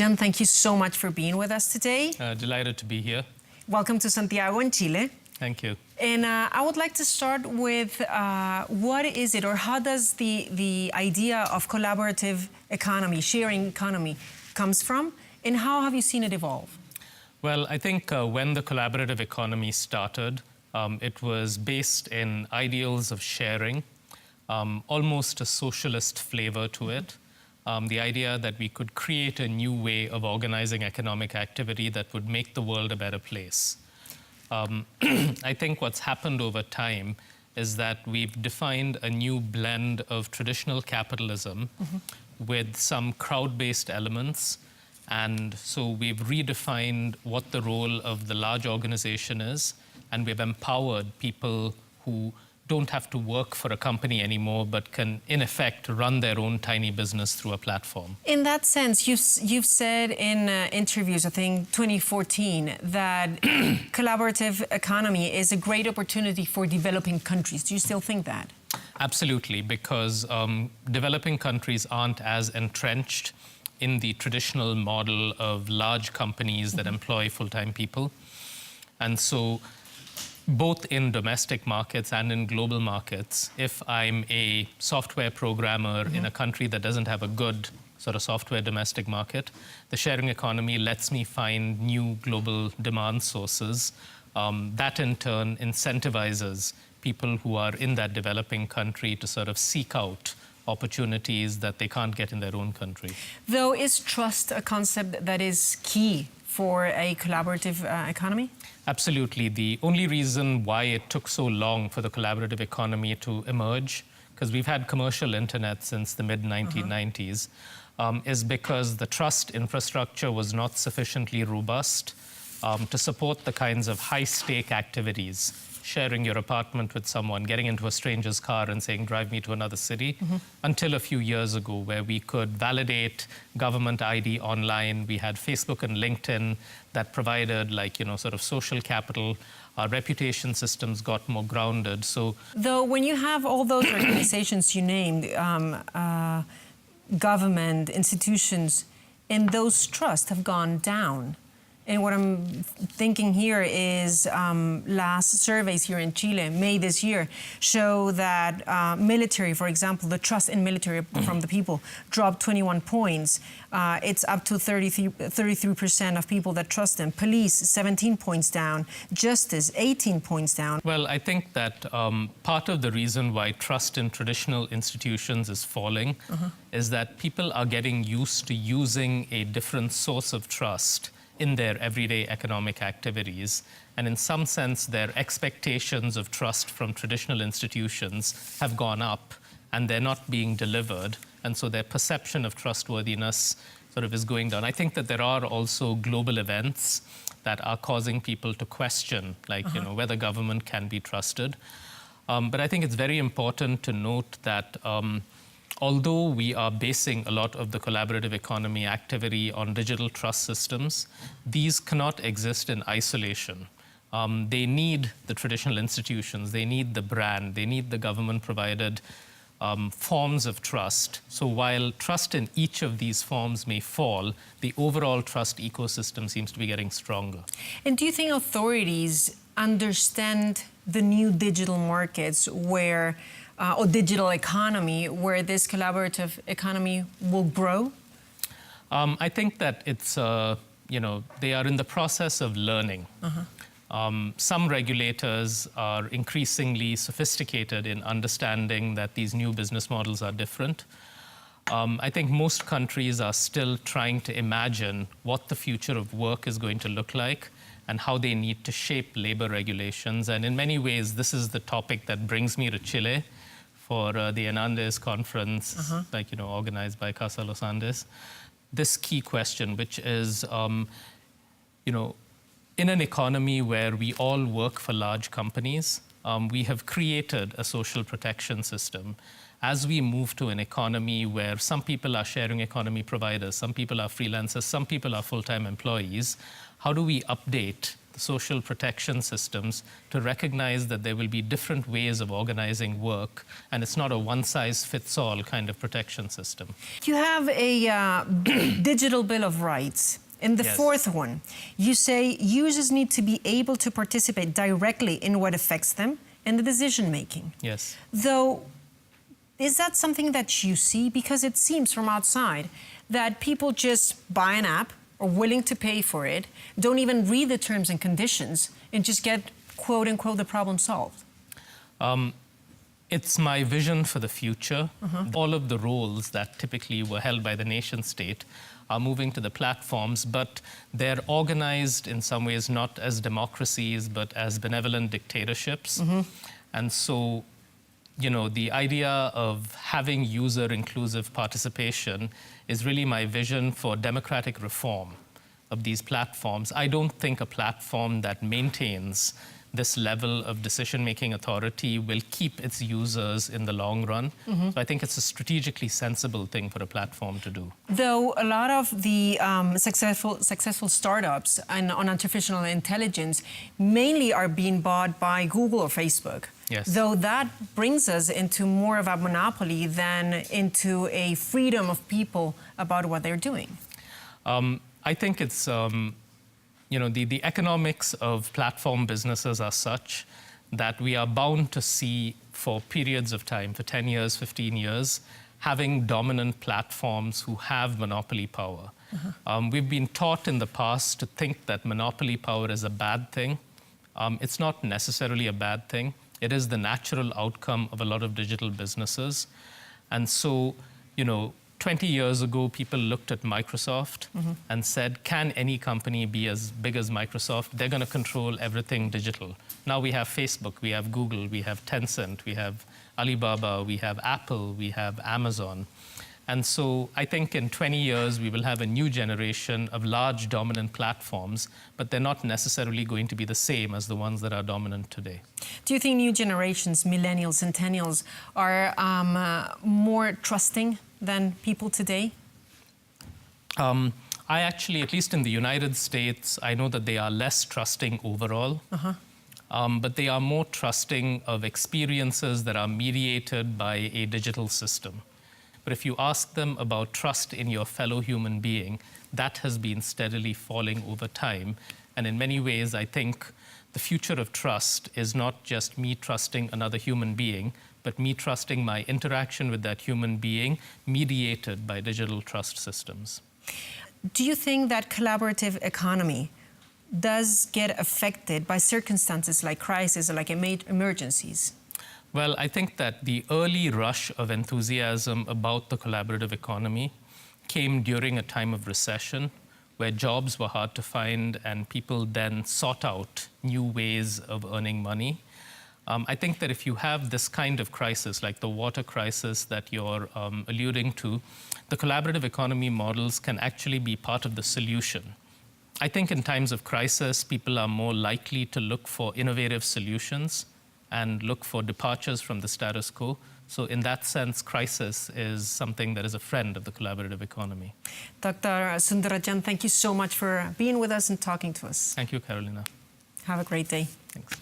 Sandrarajan, thank you so much for being with us today. Delighted to be here. Welcome to Santiago in Chile. Thank you. And I would like to start with what is it, or how does the idea of collaborative economy, sharing economy, comes from, and how have you seen it evolve? Well, I think when the collaborative economy started, it was based in ideals of sharing, almost a socialist flavor to it. The idea that we could create a new way of organizing economic activity that would make the world a better place. I think what's happened over time is that we've defined a new blend of traditional capitalism with some crowd-based elements. And so we've redefined what the role of the large organization is, and we've empowered people who don't have to work for a company anymore, but can, in effect, run their own tiny business through a platform. In that sense, you've said in interviews, I think 2014, that collaborative economy is a great opportunity for developing countries. Do you still think that? Absolutely, because developing countries aren't as entrenched in the traditional model of large companies that employ full-time people. And so both in domestic markets and in global markets, if I'm a software programmer in a country that doesn't have a good sort of software domestic market, the sharing economy lets me find new global demand sources. That in turn incentivizes people who are in that developing country to sort of seek out opportunities that they can't get in their own country. Though, is trust a concept that is key for a collaborative economy? Absolutely. The only reason why it took so long for the collaborative economy to emerge, because we've had commercial internet since the mid-1990s, is because the trust infrastructure was not sufficiently robust to support the kinds of high-stake activities, sharing your apartment with someone, getting into a stranger's car and saying, drive me to another city, until a few years ago, where we could validate government ID online. We had Facebook and LinkedIn that provided, like, sort of social capital. Our reputation systems got more grounded. So, though, when you have all those organizations you named, government, institutions, and those trusts have gone down. And what I'm thinking here is last surveys here in Chile, May this year, show that military, for example, the trust in military from the people dropped 21 points. It's up to 33% of people that trust them. Police, 17 points down. Justice, 18 points down. Well, I think that part of the reason why trust in traditional institutions is falling is that people are getting used to using a different source of trust in their everyday economic activities. And in some sense, their expectations of trust from traditional institutions have gone up, and they're not being delivered. And so their perception of trustworthiness sort of is going down. I think that there are also global events that are causing people to question, like, whether government can be trusted. But I think it's very important to note that although we are basing a lot of the collaborative economy activity on digital trust systems, these cannot exist in isolation. They need the traditional institutions, they need the brand, they need the government-provided forms of trust. So while trust in each of these forms may fall, the overall trust ecosystem seems to be getting stronger. And do you think authorities understand the new digital markets where or digital economy, where this collaborative economy will grow? I think that it's, they are in the process of learning. Some regulators are increasingly sophisticated in understanding that these new business models are different. I think most countries are still trying to imagine what the future of work is going to look like and how they need to shape labor regulations. And in many ways, this is the topic that brings me to Chile for the Andes conference, organized by Casa Los Andes. This key question, which is, in an economy where we all work for large companies, we have created a social protection system. As we move to an economy where some people are sharing economy providers, some people are freelancers, some people are full-time employees, how do we update the social protection systems to recognize that there will be different ways of organizing work, and it's not a one-size-fits-all kind of protection system. You have a digital bill of rights. In the Yes. fourth one, you say users need to be able to participate directly in what affects them in the decision-making. Yes. Though, is that something that you see? Because it seems from outside that people just buy an app, are willing to pay for it, don't even read the terms and conditions, and just get, quote unquote, the problem solved. It's my vision for the future. All of the roles that typically were held by the nation state are moving to the platforms, but they're organized in some ways not as democracies, but as benevolent dictatorships. And so, the idea of having user-inclusive participation is really my vision for democratic reform of these platforms. I don't think a platform that maintains this level of decision-making authority will keep its users in the long run. So I think it's a strategically sensible thing for a platform to do. Though a lot of the successful startups on artificial intelligence mainly are being bought by Google or Facebook. Yes. Though that brings us into more of a monopoly than into a freedom of people about what they're doing. I think it's, the economics of platform businesses are such that we are bound to see for periods of time, for 10 years, 15 years, having dominant platforms who have monopoly power. We've been taught in the past to think that monopoly power is a bad thing. It's not necessarily a bad thing. It is the natural outcome of a lot of digital businesses. And so, 20 years ago, people looked at Microsoft and said, can any company be as big as Microsoft? They're going to control everything digital. Now we have Facebook, we have Google, we have Tencent, we have Alibaba, we have Apple, we have Amazon. And so I think in 20 years, we will have a new generation of large dominant platforms, but they're not necessarily going to be the same as the ones that are dominant today. Do you think new generations, millennials, centennials, are more trusting than people today? I actually, at least in the United States, I know that they are less trusting overall, but they are more trusting of experiences that are mediated by a digital system. But if you ask them about trust in your fellow human being, that has been steadily falling over time. And in many ways, I think the future of trust is not just me trusting another human being, but me trusting my interaction with that human being mediated by digital trust systems. Do you think that collaborative economy does get affected by circumstances like crises or like emergencies? Well, I think that the early rush of enthusiasm about the collaborative economy came during a time of recession where jobs were hard to find and people then sought out new ways of earning money. I think that if you have this kind of crisis, like the water crisis that you're alluding to, the collaborative economy models can actually be part of the solution. I think in times of crisis, people are more likely to look for innovative solutions and look for departures from the status quo. So in that sense, crisis is something that is a friend of the collaborative economy. Dr. Sandrarajan, thank you so much for being with us and talking to us. Thank you, Carolina. Have a great day. Thanks.